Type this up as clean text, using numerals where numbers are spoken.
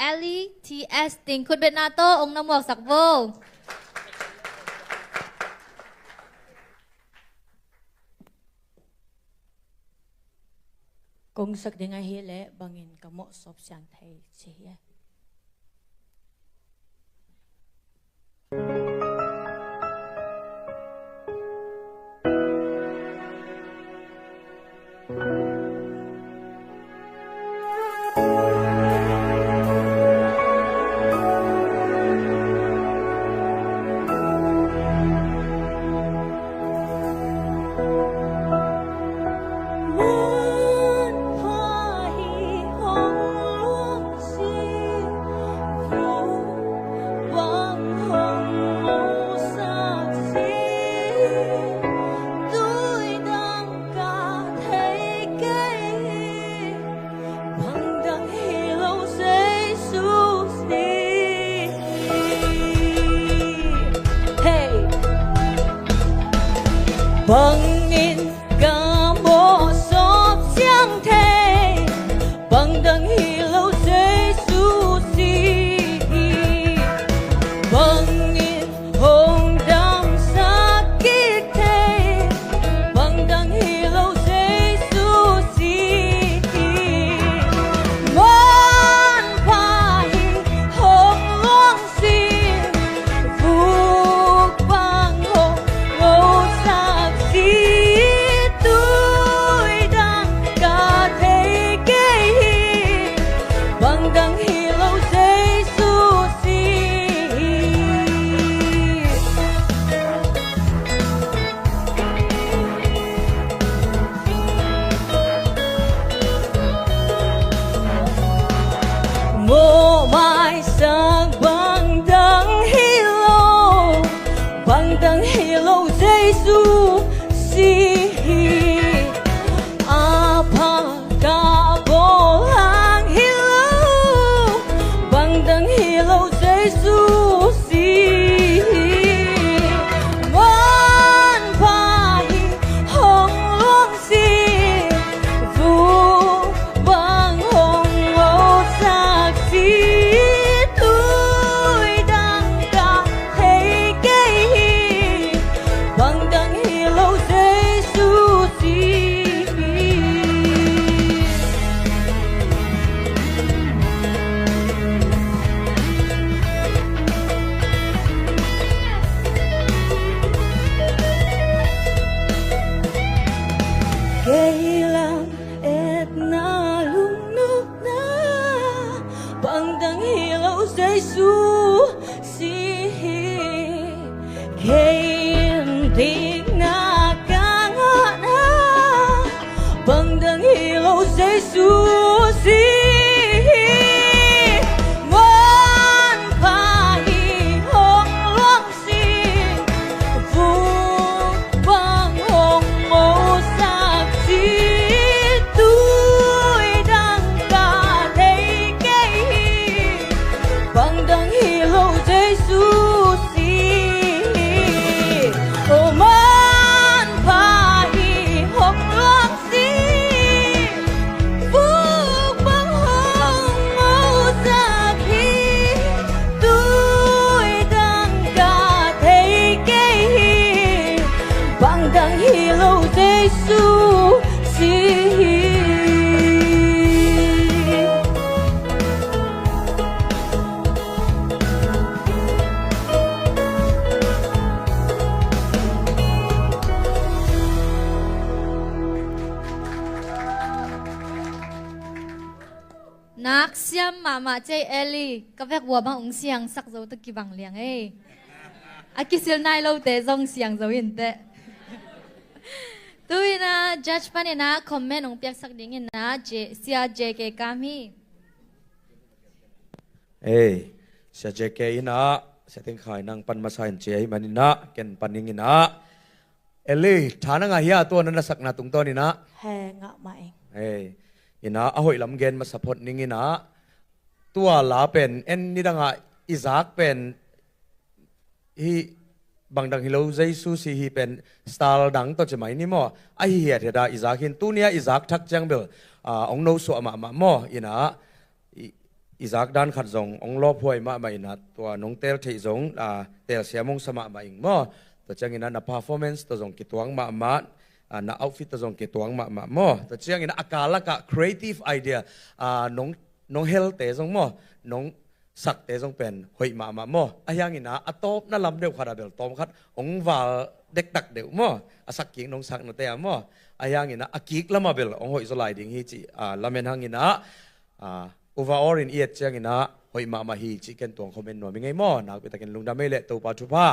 Ellie T.S. Tình Khut Biệt Na Tô ông Nam Mộc Sạc Vô. Kung sak di nga hile bangin kamo sop siyang thay siya. Bangin kamo sop siyang thay Bangdang hilaw say susi Bangin hongdang sakit thay Bangdang hilaw say susi Mon pahi hong long sin Vuk bang hong ngô sa Bangdang hilaw say susi Mo mai sang bangdang hilaw say susi Apa ka bolang Bangdang hilaw say susi Mon pahi hong long sin Vu bang hong ngô sak si Tui dang ka thay cây Bangdang hilaw say susi Kailang et na lunok na Bangdang hilaw say susi Kaindig na kanga na Bangdang hilaw say susi Mon pahi hong long sin Vu bang hong ngô sak si Tui dang ka thay cây Bangdang hilaw say susi Oh mon pahi hong long sin Vu bang hong ngô sak si Tui dang ka thay cây Bangdang hilaw say susi Nak siam mama chay Ellie Kavek wa bang ung siang sak zo ta ki bang liang eh Akisil nai lo te zong siang zo hin te Tui na judge pa ni na comment ung piak sak dingin na siya JK kami Siya JK ina Siya ting khai nang pan masahin siya manina Ken paning ina Ellie, thana nga hiya to na nasak na tungto ni na He nga maeng ina ahoy lam gen masapot ning ina tua la pen en ni danga Isaac pen hi bangdang hilau zai su si hi pen style dang to chmai ni mo a hi he da Isaac hin tu nia Isaac thak chang bel ong no so ama mo ina อิจากด้านขัดจงองลอบพวยมาไม่นัดตัวน้องเตลที่จงเตลเสียมงสมามาอิงมั่วตัวจังอินะ performance ตัวจงกิตวงมาna outfit ta jong ke tuang ma mo ta chiang ina akala ka creative idea nong health te jong mo nong sak te jong pen hoi ma mo ayang ina atop na lam deu khara bel tom khat ong wal dek tak deu mo asak king nong sak no te mo ayang ina akik lama bel ong hoi zolai ding hi chi lamen hang ina overall in iet chiang ina hoi ma hi chi ken tuang comment no mi ngai mo nak pe ta ken lungda mele to pa thu pa